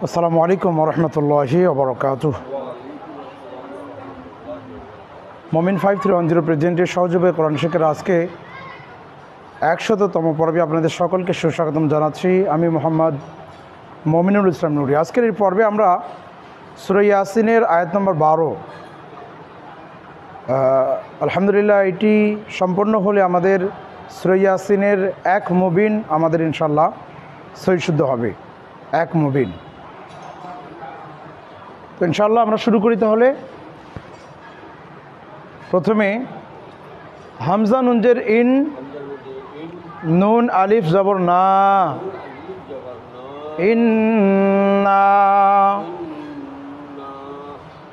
আসসালামু আলাইকুম রহমতুল্লাহি ওবরাকাতুহ। মমিন 5310 প্রেজেন্টের সহযোগে কোরআন শিক্ষার আজকে 100তম পর্বে আপনাদের সকলকে সুস্বাগতম জানাচ্ছি। আমি মোহাম্মদ মমিনুল ইসলাম নুরি। আজকের এই পর্বে আমরা সূরা ইয়াসিনের আয়াত নম্বর 12 আলহামদুলিল্লাহ এটি সম্পন্ন হলে আমাদের সূরা ইয়াসিনের এক মুবিন আমাদের ইনশাল্লাহ সহি শুদ্ধ হবে। এক মুবিন। তো ইনশাআল্লাহ আমরা শুরু করি। তাহলে প্রথমে হামজা নুনজের ইন, নুন আলিফ জবর না, ইন্না,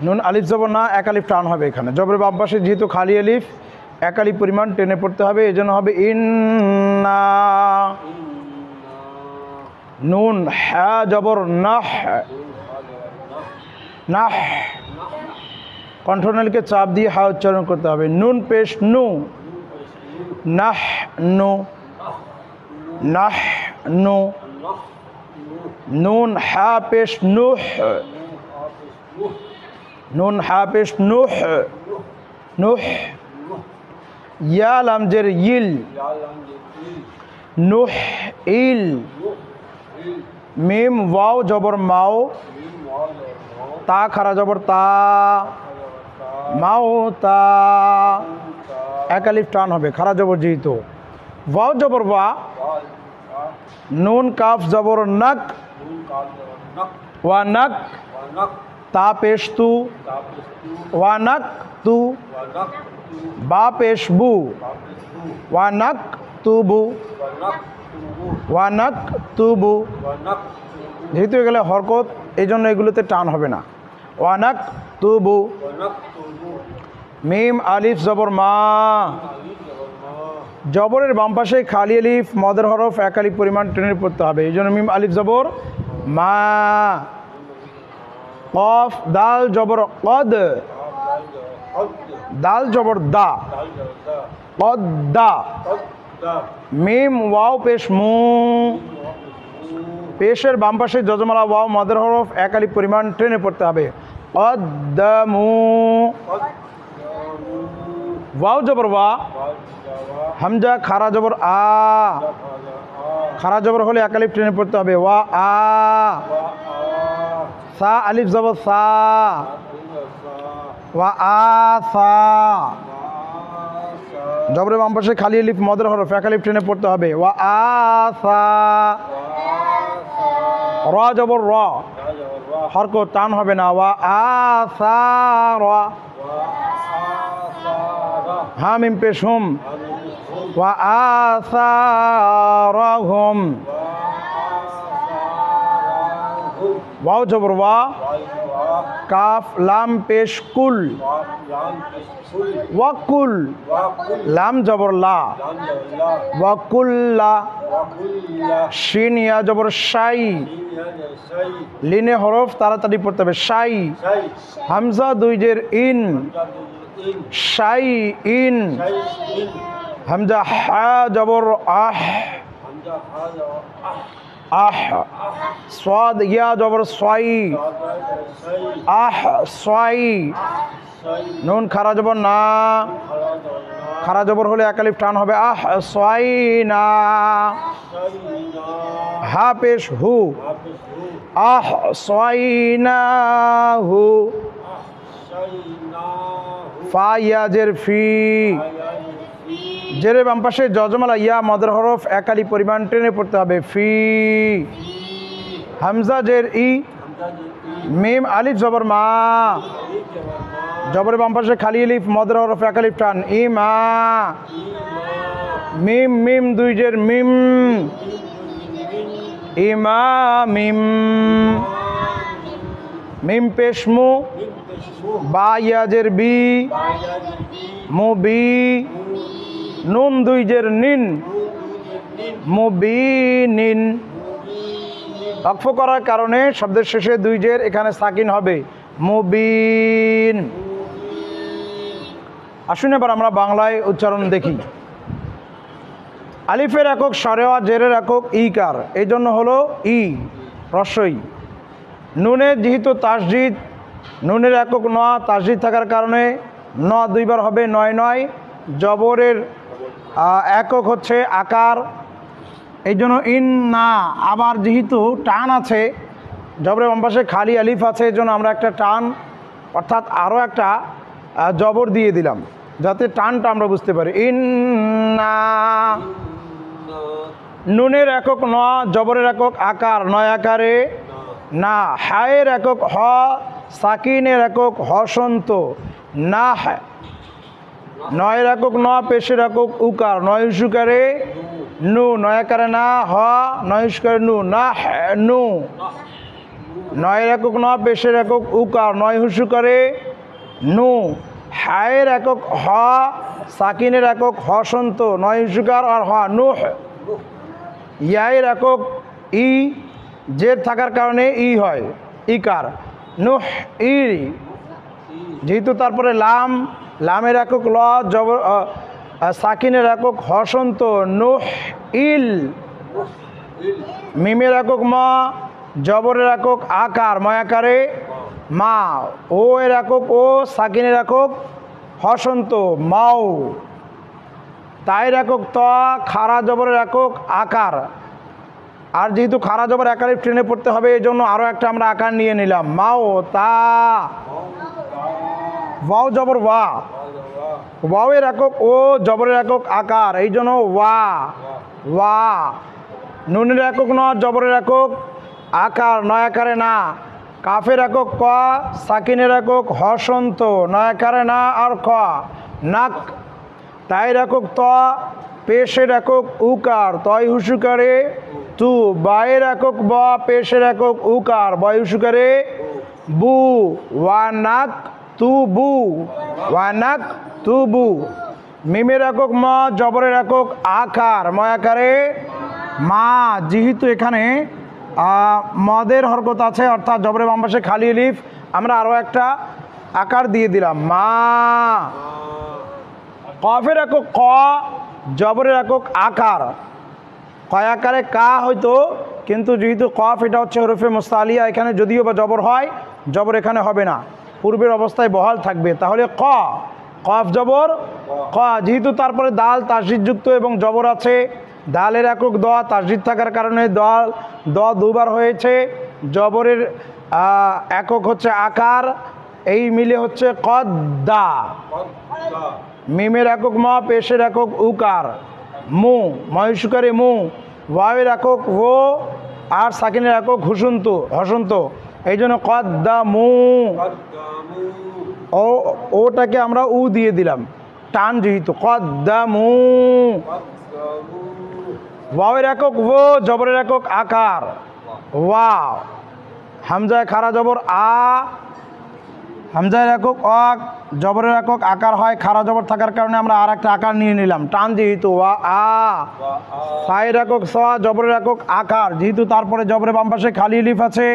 নুন আলিফ জবর না, এক আলিফ টান হবে এখানে। জবরের বাম পাশে যেহেতু খালি আলিফ, এক আলিফ পরিমাণ টেনে পড়তে হবে, এই জন্য হবে ইন্না। নুন হা জবর নাহ, নাহ, কণ্ঠনালীকে চাপ দিয়ে হা উচ্চারণ করতে হবে। নুন পেশ নু, নাহ নু, নাহ নু। নুন হা পেশ নুহ, নুন হা পেশ নুহ, নুহ। ইয়া লামজের ইল, নুহ ইল। মিম ওয়াও জবর মাও, তা খারা জবর তা, মাও তা, এক আলিফ টান হবে খারা জবর যেহেতু। ওয়াও জবর ওয়া, নুন কাফ জবর নাক, ওয়া নাক, তা পেশ তু, ওয়া নাক তু। বা পেশ বু, ওয়া নাক তু বু, ওয়া নাক তু বু। যেহেতু এগুলো হরকত, এই জন্য এগুলোতে টান হবে না। ওয়ানাক তুবু। মিম আলিফ জবর মা, জবরের বাম পাশে খালি আলিফ মদের হরফ এক আলিফ পরিমাণ টেনে পড়তে হবে, এই জন্য মিম আলিফ জবর মা। কফ দাল জবর কদ, দাল জবর দা, কদ দা। মিম ওয়াও পেশ মু, পেশের বাম পাশে যজমালা ওয়াও মদের হরফ এক আলিফ পরিমাণ ট্রেনে পড়তে হবে। কদ্দামু। ওয়াও জবর ওয়া, হামজা খারা জবর আ, খারা জবর হলে এক আলিফ ট্রেনে পড়তে হবে। ওয়া আ। সা আলিফ জবর সা, ওয়া আ সা। জবরের বাম পাশে খালি আলিফ মদের হরফ এক আলিফ ট্রেনে পড়তে হবে। ওয়া আ সা। র জবর র, হরকত টান হবে না। ওয়া আসা র। হা মিম পেশ হুম, ওয়া আসারহুম। ওয়াও জবর ওয়া, কাফ লাম পেশ কুল, ওয়াকুল। লাম জবর লা, ওয়াকুল্লা। শিন ইয়া জবর শাই, লিনে হরফ তাড়াতাড়ি পড়তে হবে। শাই। হামজা দুই জের ইন, শাই ইন। হামজা হা জবর আহ, আহ। সাদ ইয়া জবর সাই, আহ সাই। নুন খারা জবর না, খারা জবর হলে এক আলিফ টান হবে। আহ সাই না। হা পেশ হু, আহ সাই না হু। ফা ইয়া জের ফি, জেরে বাম পাশে যজমালা ইয়া মদের হরফ এক আলিফ পরিমাণ টেনে পড়তে হবে। ফি। হামজা জের ই, মিম আলিফ জবর মা, জবরের বাম পাশে খালি আলিফ মদের হরফ এক আলিফ টান। ইমা। মিম মিম দুই জের মিম, ইমা মিম। মিম পেশ মু, বা ইয়া জের বি, মুবি। নুন দুই জের নিন, মুবিনিন। ওয়াকফ করার কারণে শব্দের শেষে দুই জের এখানে সাকিন হবে। মুবিন। আসুন এবার আমরা বাংলায় উচ্চারণ দেখি। আলিফের একক সরেওয়া, জেরের একক ইকার, এই জন্য হলো ই রস্বই। নুনে যেহেতু তাসজিদ, নুনের একক ন, তাসজিদ থাকার কারণে ন দুইবার হবে, নয় নয়। জবরের একক হচ্ছে আকার, এই জন্য ইন না। আবার যেহেতু টান আছে, জবরের বাম পাশে খালি আলিফ আছে, এই জন্য আমরা একটা টান অর্থাৎ আরও একটা জবর দিয়ে দিলাম যাতে টানটা আমরা বুঝতে পারি। ইন না। নুনের একক ন, জবরের একক আকার, নয় আকারে না। হায়ের একক হ, সাকিনের একক হসন্ত না। নয়ের একক ন, পেশের একক উকার, নয় উসুকারে নু, নয় আকারে না। হ, নয় উসুকারে নু, না নু। নয়ের একক ন, পেশের একক উকার, নয় হুসুকারে নু। হায়ের একক হ, সাকিনের একক হসন্ত, নয় হুসুকার আর হ, নু। ইয়ায়ের একক ই, জের থাকার কারণে ই হয়, ইকার, নুহ ই। যেহেতু তারপরে লাম, লামের একক ল, জবর সাকিনের একক হসন্ত, নুহ ইল। মিমের একক ম, জবরের একক আকার, ময়াকারে মা। ও এর একক ও, সাকিনের একক হসন্ত, মাও। তাইর একক ত, খাড়া জবরের একক আকার। আর যেহেতু খাড়া জবর একালিফ ট্রেনে পড়তে হবে, এই জন্য আরও একটা আমরা আকার নিয়ে নিলাম, মাও তা। ওয়াও জবর ওয়া, ওয়াওয়ের একক ও, জবরের একক আকার, এই জন্য ওয়া ওয়া। নুনের একক ন, জবরের একক আকার, নয় আকারে না। কাফের একক ক, সাকিনের একক হসন্ত, নয় আকারে না আর ক, নাক। তাইর একক ত, পেশের একক উকার, তয় হুসুকারে তু। বায়ের একক ব, পেশের একক উকার, বয় হুসুকারে বু। ওয়ানাক তু বু, ওয়ানাক তু বু। মিমের একক ম, জবরের একক আকার, ময় আকারে মা। যেহেতু এখানে মদের হরকত আছে অর্থাৎ জবরের বাম পাশে খালি আলিফ, আমরা আরও একটা আকার দিয়ে দিলাম, মা। কফের একক ক, জবরের একক আকার, কয় আকারে কা হয়তো, কিন্তু যেহেতু কফ এটা হচ্ছে হরফে মুস্তালিয়া, এখানে যদিও বা জবর হয়, জবর এখানে হবে না, পূর্বের অবস্থায় বহাল থাকবে। তাহলে ক, কফ জবর ক। যেহেতু তারপরে দাল তাসজিদযুক্ত এবং জবর আছে, দালের একক দ, তাসজিদ থাকার কারণে দ দুবার হয়েছে। জবরের একক হচ্ছে আকার, এই মিলে হচ্ছে কদ্দা। মিমের একক ম, পেশের একক উকার, মু, ময়সুকারে মু। ওয়াওয়ের একক ও আর সাকিনের একক হসন্ত, এই জন্য কদ্দা মু। ওটাকে আমরা উ দিয়ে দিলাম, টান যেহেতু, কদ্দা মু। ওয়াওয়ের একক ও, জবরের একক আকার, ওয়া। হামজায় খাড়া জবর আ, হামজার একক অক, জবরের একক আকার হয়, খাড়া জবর থাকার কারণে আমরা আর একটা আকার নিয়ে নিলাম, টান যেহেতু, ওয়া আ। সায়ের একক স, জবরের একক আকার, যেহেতু তারপরে জবরের বাম পাশে খালি লিফ আছে,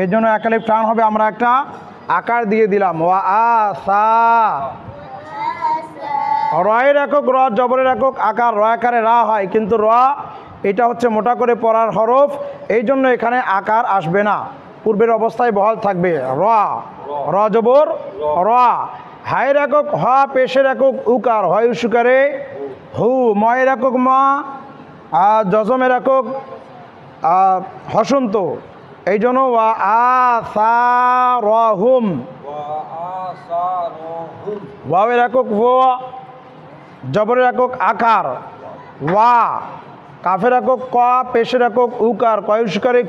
এই জন্য একালিফ টান হবে, আমরা একটা আকার দিয়ে দিলাম, ওয়া আ সা। রয়ের একক র, জবরের একক আকার, র আকারে রা হয়, কিন্তু র এটা হচ্ছে মোটা করে পড়ার হরফ, এই জন্য এখানে আকার আসবে না, পূর্বের অবস্থায় বহাল থাকবে, র। র জবর র। হায়ের একক হ, পেশের একক উকার, হয় উসুকারে হু। ময়ের একক ম, জজমের একক হসন্ত, এই জন্য ওয়া আ সা র হুম। ওয়াওয়ের একক ও, জবরের একক আকার, ওয়া। কাফের একক ক, পেশের একক উকার, কয় উসুকারে